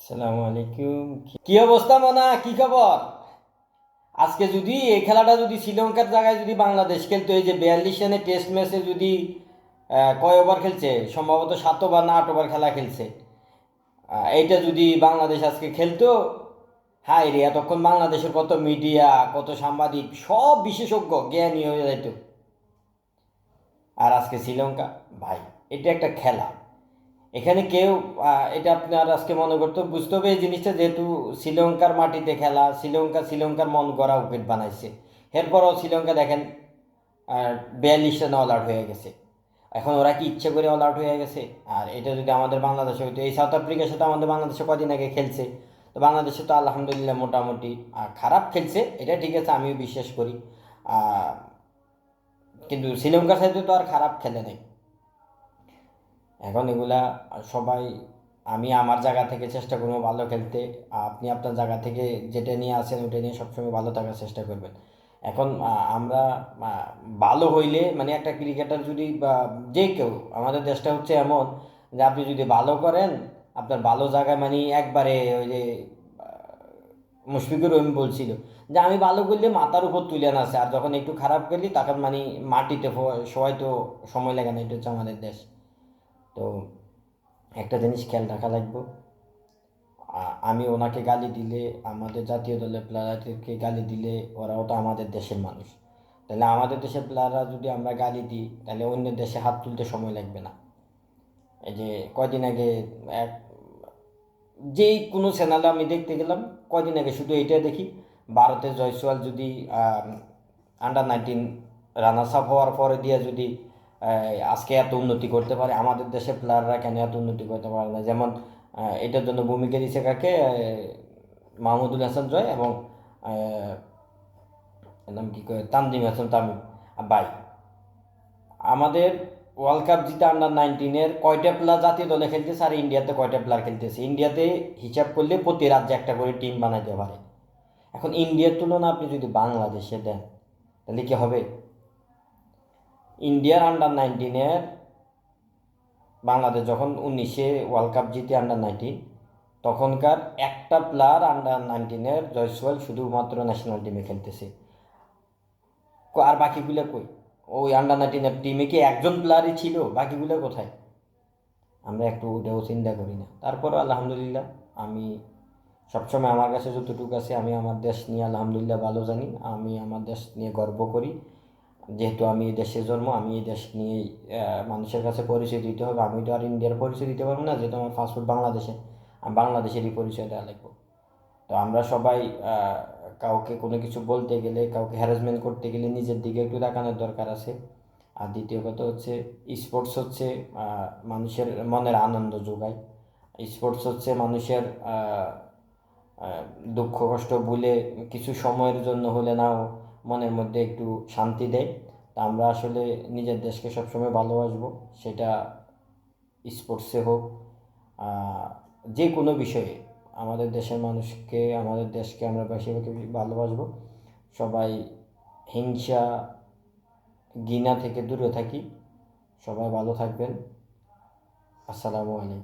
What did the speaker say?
আসসালামু আলাইকুম। কি অবস্থা মনা, কি খবর? আজকে যদি এই খেলাটা যদি শ্রীলঙ্কার জায়গায় যদি বাংলাদেশ খেলতো, এই যে 42 রানের টেস্ট ম্যাচে যদি কয় ওভার খেলছে, সম্ভবত 7 ওভার না 8 ওভার খেলা খেলছে, এইটা যদি বাংলাদেশ আজকে খেলতো, হাই রে, এতক্ষণ বাংলাদেশের কত মিডিয়া, কত সাংবাদিক, সব বিশেষজ্ঞ জ্ঞানী হয়ে যেত। আর আজকে শ্রীলঙ্কা, ভাই, এটা একটা খেলা। এখানে কেউ এটা আপনার আজকে মনে করতে বুঝতে হবে এই জিনিসটা, যেহেতু শ্রীলঙ্কার মাটিতে খেলা, শ্রীলঙ্কার মন গড়া উইকেট বানাইছে। এরপরও শ্রীলঙ্কা দেখেন 42 রানে অল আউট হয়ে গেছে। এখন ওরা কি ইচ্ছে করে অল আউট হয়ে গেছে? আর এটা যদি আমাদের বাংলাদেশে হইতো, এই সাউথ আফ্রিকার সাথে আমাদের বাংলাদেশে কদিন আগে খেলছে, তো বাংলাদেশে তো আলহামদুলিল্লাহ মোটামুটি খারাপ খেলছে, এটা ঠিক আছে, আমিও বিশ্বাস করি। আহ, কিন্তু শ্রীলঙ্কার সাথে তো আর খারাপ খেলে নাই। এখন এগুলা সবাই, আমি আমার জায়গা থেকে চেষ্টা করবো ভালো খেলতে, আপনি আপনার জায়গা থেকে যেটা নিয়ে আসেন ওটা নিয়ে সবসময় ভালো থাকার চেষ্টা করবেন। এখন আমরা ভালো হইলে, মানে একটা ক্রিকেটার যদি বা যে কেউ, আমাদের দেশটা হচ্ছে এমন যে আপনি যদি ভালো করেন, আপনার ভালো জায়গায় মানে একবারে ওই যে মুশফিকুর রহিম বলছিল যে আমি ভালো করলে মাথার উপর তুলে না আসে, আর যখন একটু খারাপ করলি তখন মানে মাটিতে সবাই তো সময় লাগে না, এটা হচ্ছে আমাদের দেশ। তো একটা জিনিস খেয়াল রাখা লাগবে, আমি ওনাকে গালি দিলে, আমাদের জাতীয় দলের প্লেয়ারদেরকে গালি দিলে, ওরাও তো আমাদের দেশের মানুষ। তাহলে আমাদের দেশের প্লেয়াররা যদি আমরা গালি দিই, তাহলে অন্য দেশে হাত তুলতে সময় লাগবে না। এই যে কয়দিন আগে এক, যেই কোনো চ্যানেলে আমি দেখতে গেলাম, কয়দিন আগে শুধু এইটাই দেখি, ভারতের জয়সওয়াল যদি আন্ডার 19 রানার্স আপ হওয়ার পরে দিয়ে যদি আজকে এত উন্নতি করতে পারে, আমাদের দেশের প্লেয়াররা কেন এত উন্নতি করতে পারে না? যেমন এটার জন্য ভূমিকা দিয়েছে কাকে, মাহমুদুল হাসান জয় এবং আহ, এর নাম কি কয়, তানজিম হাসান তামিম। ভাই, আমাদের ওয়ার্ল্ড কাপ জিতে আন্ডার 19-এর কয়টা প্লেয়ার জাতীয় দলে খেলতেছে, আর ইন্ডিয়াতে কয়টা প্লেয়ার খেলতেছে? ইন্ডিয়াতে হিসাব করলে প্রতি রাজ্যে একটা করে টিম বানাইতে পারে। এখন ইন্ডিয়ার তুলনা আপনি যদি বাংলাদেশে দেন, তাহলে কি হবে? ইন্ডিয়ার আন্ডার 19-এর, বাংলাদেশ যখন 19-এ ওয়ার্ল্ড কাপ জিতে আন্ডার 19, তখনকার একটা প্লেয়ার আন্ডার 19-এর জয়সওয়াল শুধুমাত্র ন্যাশনাল টিমে খেলতেছে। আর বাকিগুলো কই? ওই আন্ডার 19-এর টিমে কি একজন প্লেয়ারই ছিল? বাকিগুলো কোথায়? আমরা একটু ওটাও চিন্তা করি না। তারপর আলহামদুলিল্লাহ, আমি সবসময় আমার কাছে যতটুকু আছে, আমি আমার দেশ নিয়ে আলহামদুলিল্লাহ ভালো জানি, আমি আমার দেশ নিয়ে গর্ব করি। যেহেতু আমি এই দেশে জন্ম, আমি এই দেশ নিয়েই মানুষের কাছে পরিচয় দিতে হবে। আমি তো আর ইন্ডিয়ার পরিচয় দিতে পারবো না, যেহেতু আমার ফাস্টফুড বাংলাদেশে, আমি বাংলাদেশেরই পরিচয় দেওয়া লাগবে। তো আমরা সবাই কাউকে কোনো কিছু বলতে গেলে, কাউকে হ্যারাসমেন্ট করতে গেলে নিজের দিকে একটু তাকানোর দরকার আছে। আর দ্বিতীয় কথা হচ্ছে, স্পোর্টস হচ্ছে মানুষের মনের আনন্দ যোগায়। স্পোর্টস হচ্ছে মানুষের আহ, দুঃখ কষ্ট ভুলে কিছু সময়ের জন্য হলে নাও মনের মধ্যে একটু শান্তি দেয়। তা আমরা আসলে নিজের দেশকে সবসময় ভালোবাসবো, সেটা স্পোর্টসে হোক, আহ, যে কোনো বিষয়ে আমাদের দেশের মানুষকে, আমাদের দেশকে আমরা বেশি বেশি ভালোবাসবো। সবাই হিংসা ঘৃণা থেকে দূরে থাকি। সবাই ভালো থাকবেন। আসসালামু আলাইকুম।